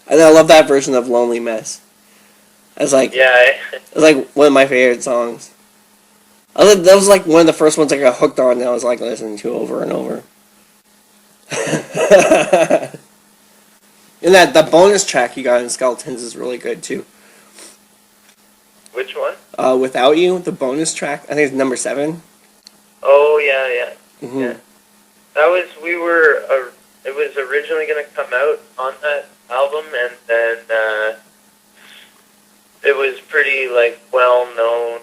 And I love that version of Lonely Mess. It's like, Yeah. it's like one of my favorite songs. That was like one of the first ones I got hooked on that I was like listening to over and over. And that the bonus track you got in Skeletons is really good too. Which one? Without You, the bonus track. I think it's number 7. Oh yeah. Mm-hmm. Yeah. That was it was originally gonna come out on that album, and then it was pretty like well known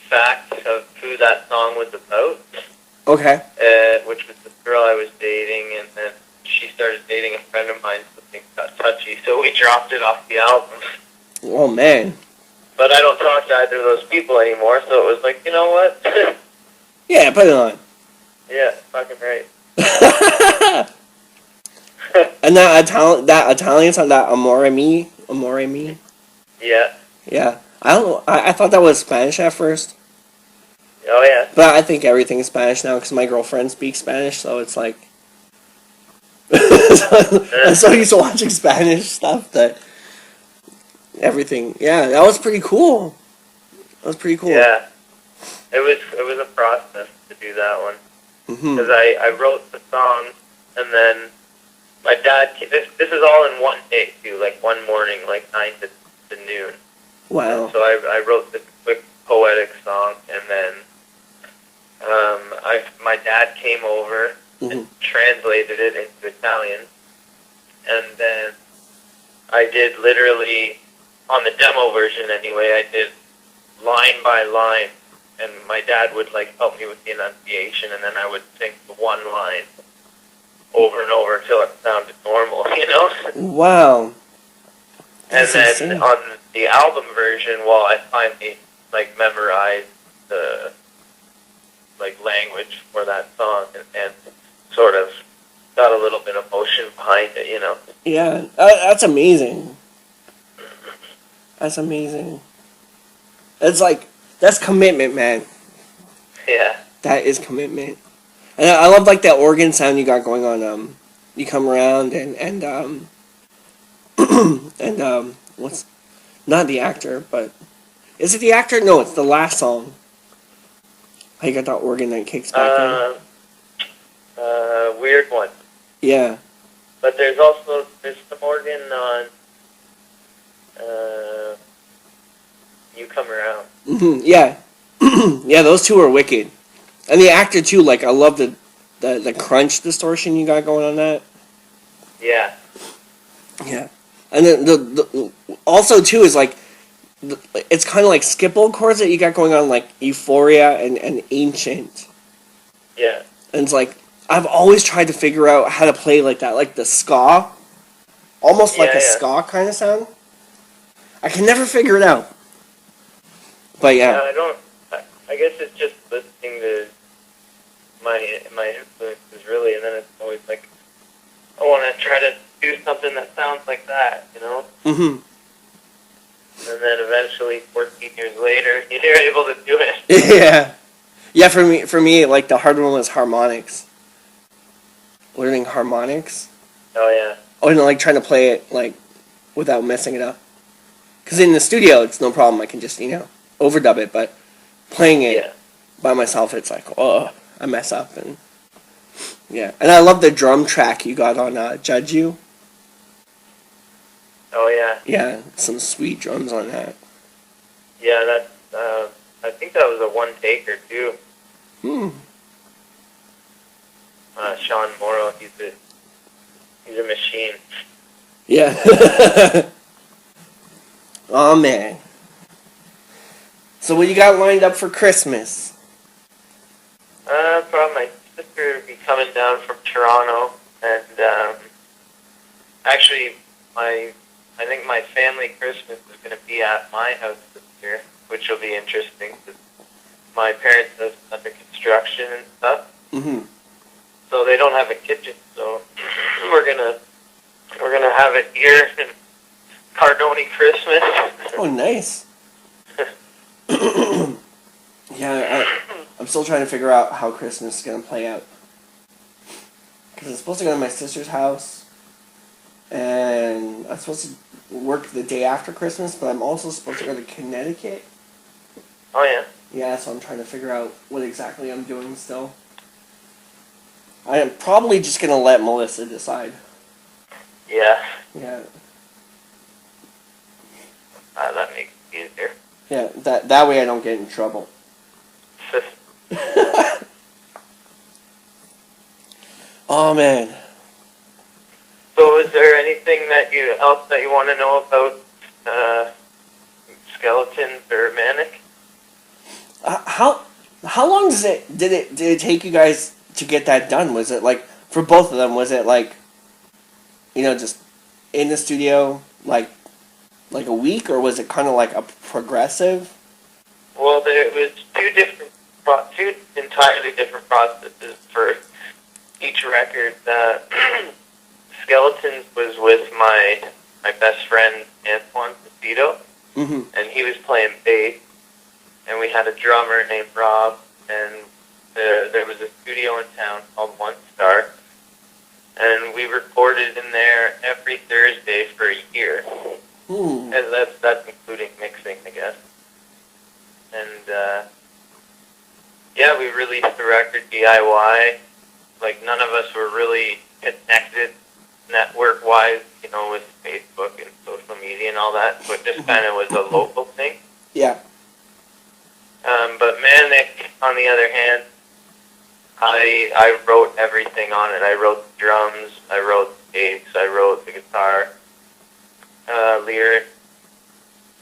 fact of who that song was about. Okay. Which was the girl I was dating, and then she started dating a friend of mine, so things got touchy, so we dropped it off the album. Oh man. But I don't talk to either of those people anymore, so it was like, you know what? Yeah, put it on. Yeah, fucking right. And that Italian song, that Amore Mi. Yeah. Yeah. I don't know. I thought that was Spanish at first. Oh yeah. But I think everything is Spanish now because my girlfriend speaks Spanish, so it's like. I'm so used to watching Spanish stuff that everything. Yeah, that was pretty cool. Yeah. It was a process to do that one. Because I wrote the song, and then my dad, this is all in one day too, like one morning, like 9 to noon. Wow. And so I wrote this quick poetic song, and then my dad came over and translated it into Italian, and then I did literally, on the demo version anyway, I did line by line, and my dad would like help me with the enunciation, and then I would sing the one line over and over until it sounded normal, you know? Wow. And then on the album version, well, I finally like memorized the like language for that song, and sort of got a little bit of emotion behind it, you know? Yeah, that's amazing. That's amazing. It's like, that's commitment, man. Yeah. That is commitment. And I love like that organ sound you got going on. You come around and what's, not the actor, but is it the actor? No, it's the last song. How you got that organ that kicks back in. Weird one. Yeah. But there's some organ on You Come Around. Yeah. Yeah, those two are wicked. And the actor too, like I love the crunch distortion you got going on that. Yeah. Yeah. And then the also too is like it's kind of like skipple chords that you got going on, like Euphoria and Ancient. Yeah. And it's like I've always tried to figure out how to play like that, like the ska, almost like a ska kind of sound. I can never figure it out. But yeah. I guess it's just listening to my influences really, and then it's always like I want to try to do something that sounds like that, you know. And then eventually, 14 years later, you're able to do it. Yeah. Yeah, for me, like the hard one was harmonics. Learning harmonics. Oh yeah. Oh, and like trying to play it like without messing it up. Because in the studio, it's no problem. I can just overdub it, but playing it by myself, it's like I mess up and yeah. And I love the drum track you got on Judge You. Oh yeah. Yeah, some sweet drums on that. Yeah, that's. I think that was a one taker too. Sean Morrow, he's a machine. Yeah. Oh man. So what you got lined up for Christmas? Probably my sister will be coming down from Toronto, and actually I think my family Christmas is going to be at my house this year, which will be interesting because my parents are under construction and stuff. So they don't have a kitchen, so we're gonna have it here in Cardoni Christmas. Oh, nice. Yeah, I'm still trying to figure out how Christmas is gonna play out. Because I'm supposed to go to my sister's house, and I'm supposed to work the day after Christmas, but I'm also supposed to go to Connecticut. Oh, yeah? Yeah, so I'm trying to figure out what exactly I'm doing still. I am probably just going to let Melissa decide. Yeah. Yeah. That makes it easier. Yeah, that way I don't get in trouble. Oh, man. So is there anything else that you want to know about Skeletons or Manic? How long did it take you guys to get that done? Was it like, for both of them, was it like, just in the studio, like a week, or was it kind of like a progressive? Well, there was two entirely different processes for each record. Skeletons was with my best friend Antoine Cito, and he was playing bass, and we had a drummer named Rob, and there was a studio in town called One Star, and we recorded in there every Thursday for a year. And that's including mixing, I guess. And yeah, we released the record DIY. Like, none of us were really connected network-wise, with Facebook and social media and all that, so it just kind of was a local thing. Yeah. But Manic, on the other hand, I wrote everything on it. I wrote the drums, I wrote the bass, I wrote the guitar, lyrics,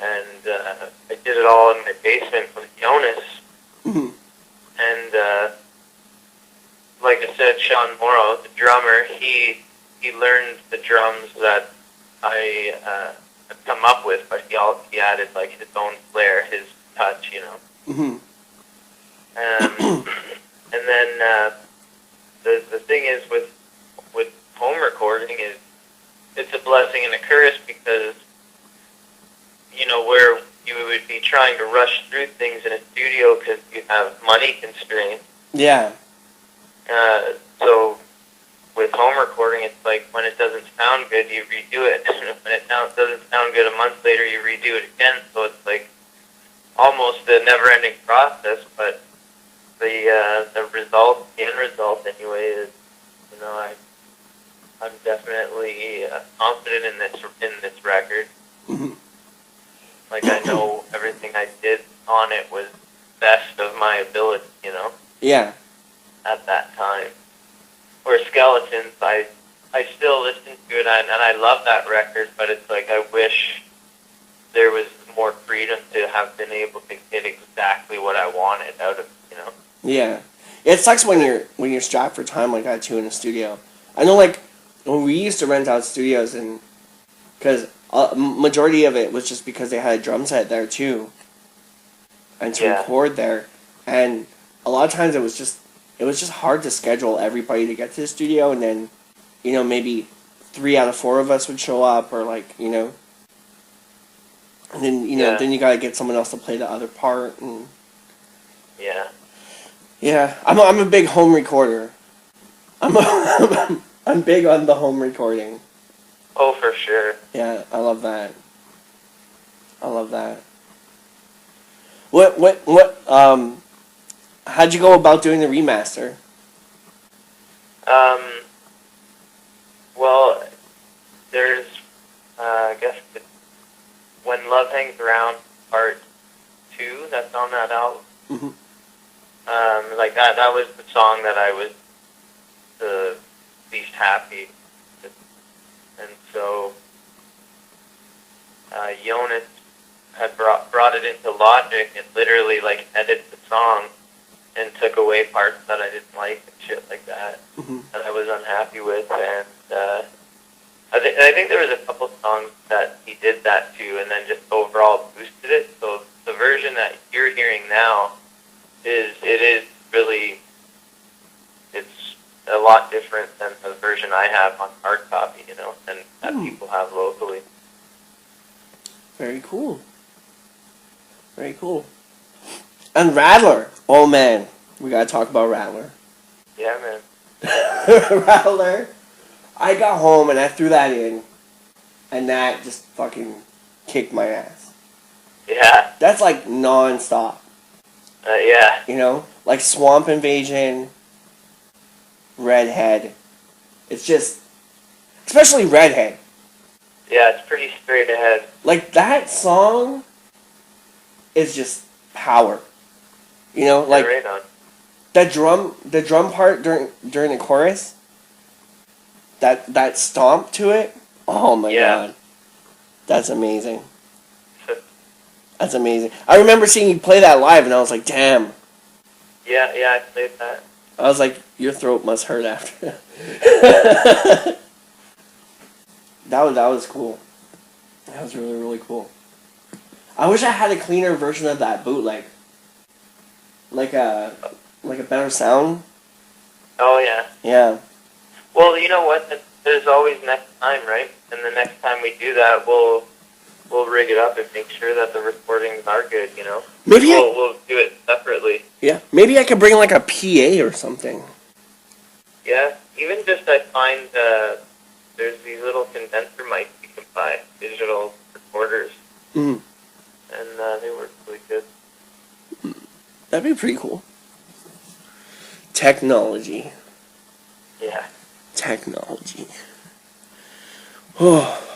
and I did it all in my basement with Jonas. And like I said, Sean Morrow, the drummer, he learned the drums that I had come up with, but he added like his own flair, his touch, And then the thing is with home recording is it's a blessing and a curse, because where you would be trying to rush through things in a studio because you have money constraints. Yeah. So with home recording, it's like when it doesn't sound good, you redo it. When it doesn't sound good a month later, you redo it again. So it's like almost a never-ending process. But the end result anyway, is I'm definitely confident in this record. Like, I know everything I did on it was best of my ability, Yeah. at that time. Where Skeletons, I still listen to it, and I love that record, but it's like I wish there was more freedom to have been able to get exactly what I wanted out of it, Yeah. It sucks when you're strapped for time like that too in a studio. I know, like, when we used to rent out studios, and because majority of it was just because they had a drum set there too, and to record there, and a lot of times it was just hard to schedule everybody to get to the studio, and then maybe 3 out of 4 of us would show up, or like and then then you gotta get someone else to play the other part, and yeah, I'm a big home recorder. I'm big on the home recording. Oh, for sure. Yeah, I love that. What how'd you go about doing the remaster? Well, there's, I guess, When Love Hangs Around, Part 2, that's on that album. Like, that was the song that I was the least happy with. And so, Jonas had brought it into Logic and literally, like, edited the song and took away parts that I didn't like and shit like that, that I was unhappy with. And I think there was a couple songs that he did that to, and then just overall boosted it. So the version that you're hearing now is really, it's a lot different than the version I have on hard copy, and that people have locally. Very cool. Very cool. And Rattler. Oh, man. We gotta talk about Rattler. Yeah, man. Rattler. I got home and I threw that in. and that just fucking kicked my ass. Yeah. That's like non-stop. Yeah. You know? Like Swamp Invasion, Redhead. It's just... Especially Redhead. Yeah, it's pretty straight ahead. Like, that song is just power. You know? Like, right on. the drum part during the chorus, that stomp to it, oh my god. That's amazing. That's amazing. I remember seeing you play that live, and I was like, damn. Yeah, I played that. I was like, your throat must hurt after. That was cool. That was really, really cool. I wish I had a cleaner version of that bootleg. Like a better sound. Oh, yeah. Yeah. Well, you know what? There's always next time, right? And the next time we do that, we'll rig it up and make sure that the recordings are good, you know? Maybe we'll do it separately. Yeah. Maybe I could bring like a PA or something. Yeah. Even just I find there's these little condenser mics you can buy, digital recorders. Mm. And they work really good. That'd be pretty cool. Technology. Yeah. Technology. Oh.